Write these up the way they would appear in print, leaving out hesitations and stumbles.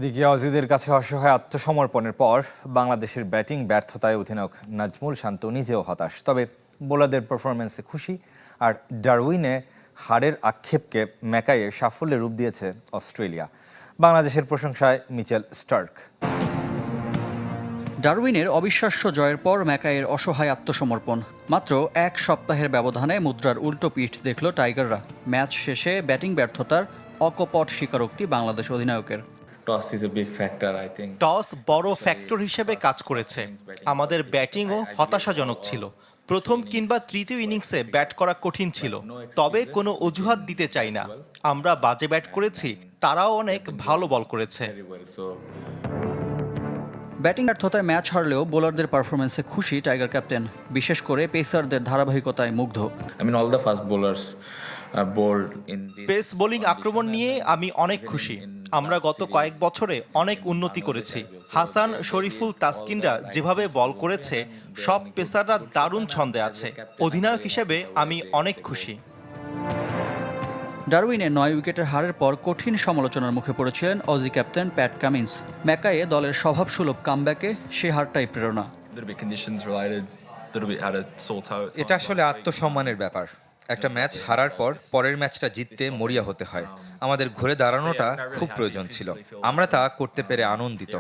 এদিকে অজিদের কাছে অসহায় আত্মসমর্পণের পর বাংলাদেশের ব্যাটিং ব্যর্থতায় অধিনায়ক নাজমুল শান্ত নিজেও হতাশ। তবে বোলারদের পারফরমেন্সে খুশি। আর ডারউইনে হারের আক্ষেপকে ম্যাকাইয়ে সাফল্যে রূপ দিয়েছে অস্ট্রেলিয়া। বাংলাদেশের প্রশংসায় মিচেল স্টার্ক। ডারউইনের অবিশ্বাস্য জয়ের পর ম্যাকাইয়ের অসহায় আত্মসমর্পণ। মাত্র এক সপ্তাহের ব্যবধানে মুদ্রার উল্টো পিঠ দেখল টাইগাররা। ম্যাচ শেষে ব্যাটিং ব্যর্থতার অকপট স্বীকারোক্তি বাংলাদেশ অধিনায়কের। টস বড় ফ্যাক্টর হিসেবে কাজ করেছে। আমাদের ব্যাটিংও হতাশাজনক ছিল। প্রথম কিংবা তৃতীয় ইনিংসে ব্যাট করা কঠিন ছিল, তবে কোনো অজুহাত দিতে চাই না। আমরা বাজে ব্যাট করেছি, তারাও অনেক ভালো বল করেছে। ব্যাটিং ব্যর্থতায় ম্যাচ হারলেও বোলারদের পারফরমেন্সে খুশি টাইগার ক্যাপ্টেন। বিশেষ করে পেসারদের ধারাবাহিকতায় মুগ্ধ। পেস বোলিং আক্রমণ নিয়ে আমি অনেক খুশি। আমরা গত কয়েক বছরে অনেক উন্নতি করেছি। হাসান, শরীফুল, তাসকিনরা যেভাবে বল করেছে, সব পেসাররা দারুণ ছন্দে আছে। অধিনায়ক হিসেবে আমি অনেক খুশি। ডারউইনে 9 উইকেটের হারের পর কঠিন সমালোচনার মুখে পড়েছিলেন অজি ক্যাপ্টেন প্যাট কামিন্স। ম্যাকাইয়ে দলের স্বভাবসুলভ কামব্যাকে সে হারটাই প্রেরণা। এটা আসলে আত্মসম্মানের ব্যাপার। একটা ম্যাচ হারার পর পরের ম্যাচটা জিততে মরিয়া হতে হয়। আমাদের ঘুরে দাঁড়ানোটা খুব প্রয়োজন ছিল। আমরা তা করতে পেরে আনন্দিত।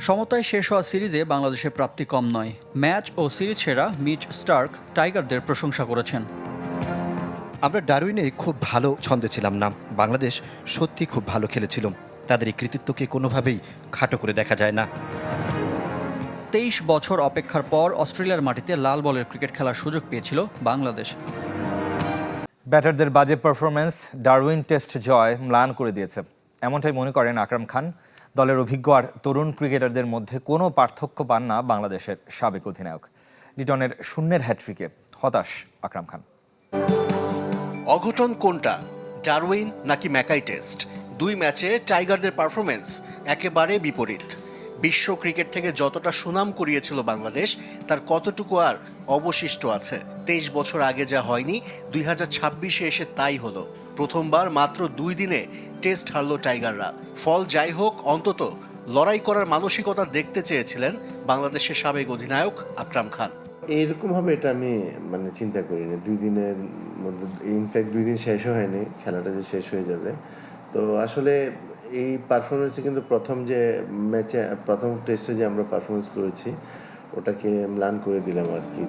সমতায় শেষ হওয়া সিরিজে বাংলাদেশের প্রাপ্তি কম নয়। ম্যাচ ও সিরিজ সেরা মিচ স্টার্ক টাইগারদের প্রশংসা করেছেন। আমরা ডারউইনে খুব ভালো ছন্দে ছিলাম না। বাংলাদেশ সত্যি খুব ভালো খেলেছিল। তাদের এই কৃতিত্বকে কোনোভাবেই খাটো করে দেখা যায় না। 23 বছর অপেক্ষার পর অস্ট্রেলিয়ার মাটিতে লাল বলের ক্রিকেট খেলার সুযোগ পেয়েছিল বাংলাদেশ। ব্যাটারদের বাজে পারফরমেন্স ডারউইন টেস্ট জয় ম্লান করে দিয়েছে, এমনটাই মনে করেন আকরাম খান। দলের অভিজ্ঞ আর তরুণ ক্রিকেটারদের মধ্যে কোনো পার্থক্য পান না বাংলাদেশের সাবেক অধিনায়ক। লিটনের শূন্যের হ্যাট্রিকে হতাশ আকরাম খান। অঘটন কোনটা, ডারউইন নাকি ম্যাকাই টেস্ট? দুই ম্যাচে টাইগারদের পারফরমেন্স একেবারে বিপরীত। বিশ্ব ক্রিকেট থেকে যতটা সুনাম কুড়িয়েছিল বাংলাদেশ, তার কতটুকু আর অবশিষ্ট আছে? 23 বছর আগে যা হয়নি, 2026-এ এসে তাই হলো। প্রথমবার মাত্র 2 দিনে টেস্ট হারল টাইগাররা। ফল যাই হোক, অন্তত লড়াই করার মানসিকতা দেখতে চেয়েছিলেন বাংলাদেশের সাবেক অধিনায়ক আকরাম খান। এইরকম হবে এটা আমি চিন্তা করিনি। 2 দিনের মধ্যে, ইনফ্যাক্ট 2 দিন শেষও হয়নি, খেলাটা যে শেষ হয়ে যাবে। তো আসলে এই পারফরমেন্সে কিন্তু প্রথম টেস্টে যে আমরা পারফরমেন্স করেছি, ওটাকে ম্লান করে দিলাম আর কি।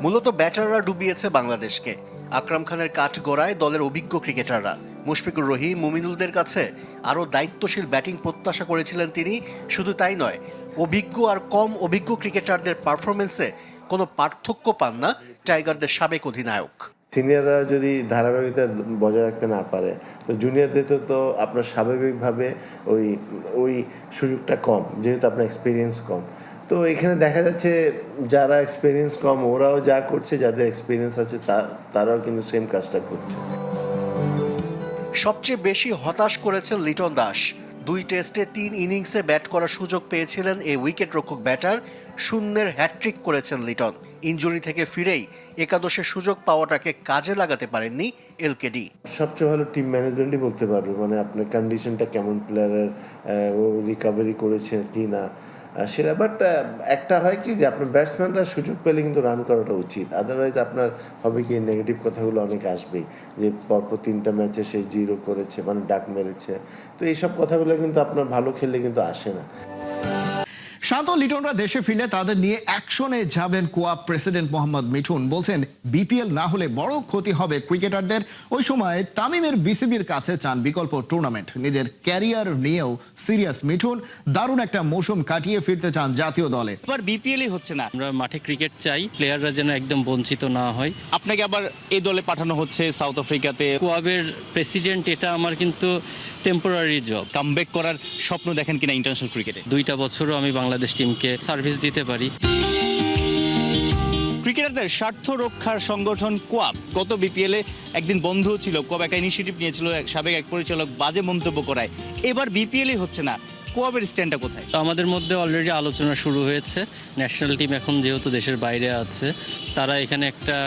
মূলত ব্যাটাররা ডুবিয়েছে বাংলাদেশকে। আকরাম খানের কাঠগড়ায় দলের অভিজ্ঞ ক্রিকেটাররা মুশফিকুর রহিম, মুমিনুলদের কাছে আরও দায়িত্বশীল ব্যাটিং প্রত্যাশা করেছিলেন তিনি। শুধু তাই নয়, অভিজ্ঞ আর কম অভিজ্ঞ ক্রিকেটারদের পারফরমেন্সে কোনো পার্থক্য পান না টাইগারদের সাবেক অধিনায়ক। সিনিয়ররা যদি ধারাবাহিকতা বজায় রাখতে না পারে, তো জুনিয়রদের তো আপনার স্বাভাবিকভাবে ওই সুযোগটা কম, যেহেতু আপনার এক্সপিরিয়েন্স কম। তো এখানে দেখা যাচ্ছে যারা এক্সপিরিয়েন্স কম ওরাও যা করছে, যাদের এক্সপিরিয়েন্স আছে তারাও কিন্তু সেম কাজটা করছে। সবচেয়ে বেশি হতাশ করেছেন লিটন দাস। 2 টেস্টে 3 ইনিংসে ব্যাট করার সুযোগ পেয়েছিলেন এই উইকেট রক্ষক ব্যাটার। শূন্যের হ্যাট্রিক করেছেন লিটন। ইনজুরি থেকে ফিরেই একাদশের সুযোগ পাওয়াটাকে কাজে লাগাতে পারেননি এলকেডি। সবচেয়ে ভালো টিম ম্যানেজমেন্টই বলতে পারবে, আপনার কন্ডিশনটা কেমন, প্লেয়ারের ও রিকভারি করেছে কি না সেটা। বাট একটা হয় কি যে আপনার ব্যাটসম্যানরা সুযোগ পেলে কিন্তু রান করাটা উচিত। আদারওয়াইজ আপনার হবে কি, নেগেটিভ কথাগুলো অনেক আসবেই, যে পরপর 3টা ম্যাচে সে 0 করেছে, ডাক মেরেছে। তো এইসব কথাগুলো কিন্তু আপনার ভালো খেললে কিন্তু আসে না। শান্ত লিটনরা দেশে ফিরলে তাদের নিয়ে অ্যাকশনে যাবেন কোয়াপ প্রেসিডেন্ট মোহাম্মদ মিঠুন। বলছেন বিপিএল না হলে বড় ক্ষতি হবে ক্রিকেটারদের। ওই সময় তামিমের বিসিবির কাছে চান বিকল্প টুর্নামেন্ট। নিজের ক্যারিয়ার নিয়েও সিরিয়াস মিঠুন। দারুণ একটা মৌসুম কাটিয়ে ফিরতে চান জাতীয় দলে। এবার বিপিএলই হচ্ছে না। আমরা মাঠে ক্রিকেট চাই, প্লেয়াররা যেন একদম বঞ্চিত না হয়। আপনাকে আবার এই দলে পাঠানো হচ্ছে সাউথ আফ্রিকাতে। কোয়াবের প্রেসিডেন্ট, এটা আমার কিন্তু টেম্পোরারি জব। কামব্যাক করার স্বপ্ন দেখেন কিনা ইন্টারন্যাশনাল ক্রিকেটে? 2টা বছরও আমি বাংলাদেশ টিমকে সার্ভিস দিতে পারি। ক্রিকেটারদের স্বার্থ রক্ষার সংগঠন কোয়াব গত বিপিএলে একদিন বন্ধ ছিল। কোয়াব একটা ইনিশিয়েটিভ নিয়েছিল সাবেক এক পরিচালক বাজে মন্তব্য করায়। এবার বিপিএলই হচ্ছে না, কোয়াবের স্ট্যান্ডটা কোথায়? তো আমাদের মধ্যে অলরেডি আলোচনা শুরু হয়েছে। ন্যাশনাল টিম এখন যেহেতু দেশের বাইরে আছে, তারা এখানে একটা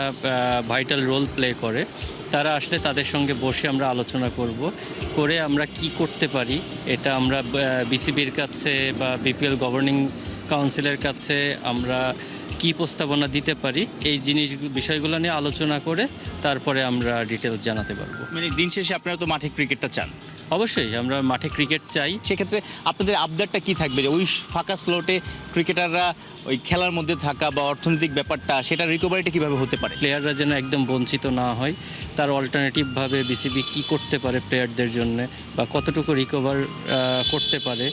ভাইটাল রোল প্লে করে। তারা আসলে তাদের সঙ্গে বসে আমরা আলোচনা করে আমরা কি করতে পারি, এটা আমরা বিসিবির কাছে বা বিপিএল গভর্নিং কাউন্সিলের কাছে আমরা কি প্রস্তাবনা দিতে পারি, এই বিষয়গুলো নিয়ে আলোচনা করে তারপরে আমরা ডিটেলস জানাতে পারবো। মানে দিন শেষে আপনারা তো মাঠে ক্রিকেটটা চান। অবশ্যই আমরা মাঠে ক্রিকেট চাই। সেক্ষেত্রে আপনাদের আবদারটা কি থাকবে, যে ওই ফাঁকা স্লটে ক্রিকেটাররা ওই খেলার মধ্যে থাকা বা অর্থনৈতিক ব্যাপারটা, সেটা রিকভারিটা কিভাবে হতে পারে? প্লেয়াররা যেন একদম বঞ্চিত না হয়, তার অল্টারনেটিভভাবে বিসিবি কি করতে পারে প্লেয়ারদের জন্য বা কতটুকু রিকভার করতে পারে।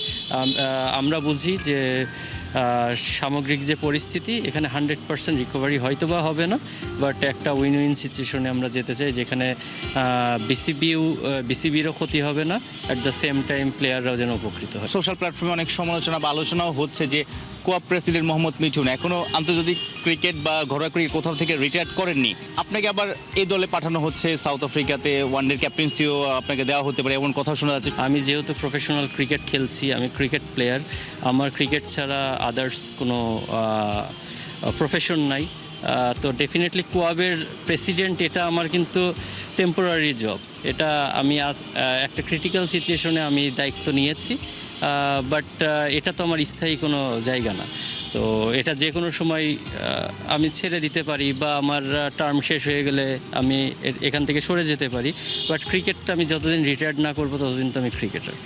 আমরা বুঝি যে সামগ্রিক যে পরিস্থিতি, এখানে 100% রিকভারি হয়তো বা হবে না, বাট একটা উইন উইন সিচুয়েশনে আমরা যেতে চাই, যেখানে বিসিবিরও ক্ষতি হবে না, অ্যাট দ্য সেম টাইম প্লেয়াররাও যেন উপকৃত হয়। সোশ্যাল প্ল্যাটফর্মে অনেক সমালোচনা বা আলোচনাও হচ্ছে যে কোয়াব প্রেসিডেন্ট মোহাম্মদ মিঠুন এখনও আন্তর্জাতিক ক্রিকেট বা ঘরোয়া ক্রিকেট কোথাও থেকে রিটায়ার করেননি। আপনাকে আবার এই দলে পাঠানো হচ্ছে, সাউথ আফ্রিকাতে ওয়ানডের ক্যাপ্টেন্সিও আপনাকে দেওয়া হতে পারে, এমন কথা শোনা যাচ্ছে। আমি যেহেতু প্রফেশনাল ক্রিকেট খেলছি, আমি ক্রিকেট প্লেয়ার, আমার ক্রিকেট ছাড়া আদার্স কোনো প্রফেশন নাই। তো ডেফিনেটলি কোয়াবের প্রেসিডেন্ট এটা আমার কিন্তু টেম্পোরারি জব। এটা আমি একটা ক্রিটিক্যাল সিচুয়েশনে আমি দায়িত্ব নিয়েছি, বাট এটা তো আমার স্থায়ী কোনো জায়গা না। তো এটা যে কোনো সময় আমি ছেড়ে দিতে পারি বা আমার টার্ম শেষ হয়ে গেলে আমি এখান থেকে সরে যেতে পারি, বাট ক্রিকেটটা আমি যতদিন রিটায়ার্ড না করবো ততদিন তো আমি ক্রিকেটার।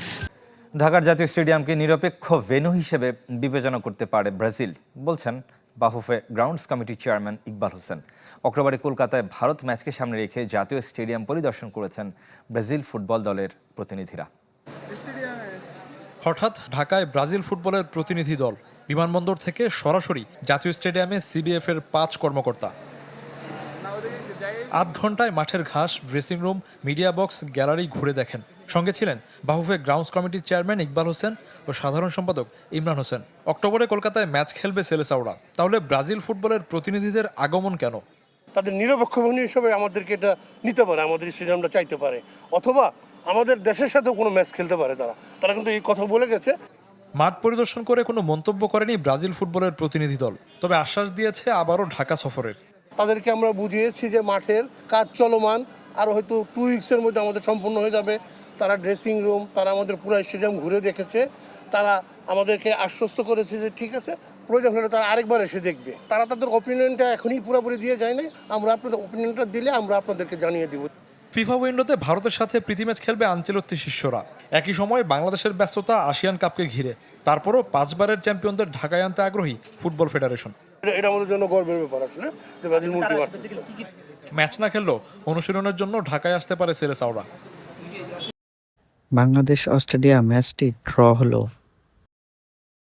ঢাকার জাতীয় স্টেডিয়ামকে নিরপেক্ষ ভেন্যু হিসেবে বিবেচনা করতে পারে ব্রাজিল, বলছেন বাফুফে গ্রাউন্ডস কমিটির চেয়ারম্যান ইকবাল হোসেন। অক্টোবরে কলকাতায় ভারত ম্যাচকে সামনে রেখে জাতীয় স্টেডিয়াম পরিদর্শন করেছেন ব্রাজিল ফুটবল দলের প্রতিনিধিরা। হঠাৎ ঢাকায় ব্রাজিল ফুটবলের প্রতিনিধি দল, বিমানবন্দর থেকে সরাসরি জাতীয় স্টেডিয়ামে সিবিএফ এর 5 কর্মকর্তা। আধ ঘন্টায় মাঠের ঘাস, dressing room, media box, gallery ঘুরে দেখেন। সঙ্গে ছিলেন বাফুফে গ্রাউন্ডস কমিটির চেয়ারম্যান ইকবাল হোসেন ও সাধারণ সম্পাদক ইমরান হোসেন। অক্টোবরে কলকাতায় ম্যাচ খেলবে সেলেসাওরা, তাহলে ব্রাজিল ফুটবলের প্রতিনিধিদের আগমন কেন? তাদের নিরপেক্ষ ভেন্যু হিসেবে আমাদেরকে এটা নিতে পারে, আমাদের স্টেডিয়ামটা চাইতে পারে, অথবা আমাদের দেশের সাথেও কোনো ম্যাচ খেলতে পারে। তারা কিন্তু এই কথা বলে গেছে। মাঠ পরিদর্শন করে কোনো মন্তব্য করেনি ব্রাজিল ফুটবলের প্রতিনিধি দল, তবে আশ্বাস দিয়েছে আবারও ঢাকা সফরের। তাদেরকে আমরা বুঝিয়েছি যে মাঠের কাজ চলমান, আর হয়তো 2 উইক্সের মধ্যে আমাদের সম্পূর্ণ হয়ে যাবে। তারা ড্রেসিং রুম, তারা আমাদের পুরো স্টেডিয়াম ঘুরে দেখেছে। তারা আমাদেরকে আশ্বস্ত করেছে যে ঠিক আছে, প্রয়োজন হলে তারা আরেকবার এসে দেখবে। তারা তাদের অপিনিয়নটা এখনই পুরোপুরি দিয়ে যায় না, আমরা আপনাদের অপিনিয়নটা দিলে আমরা আপনাদেরকে জানিয়ে দিব। ফিফা উইন্ডোতে ভারতের সাথে প্রীতি ম্যাচ খেলবে আঞ্চলিক শিষ্যরা। একই সময় বাংলাদেশের ব্যস্ততা আসিয়ান কাপকে ঘিরে। তারপরও 5 বারের চ্যাম্পিয়নদের ঢাকায় আনতে আগ্রহী ফুটবল ফেডারেশন। এটা আমাদের জন্য গর্বের ব্যাপার আসলে যে ব্রাজিল মুলটি মারতেছে। ম্যাচ না খেললেও অনুশীলনের জন্য ঢাকায় আসতে পারে সেলেসাওরা। বাংলাদেশ অস্ট্রেলিয়া ম্যাচটি ড্র হলো।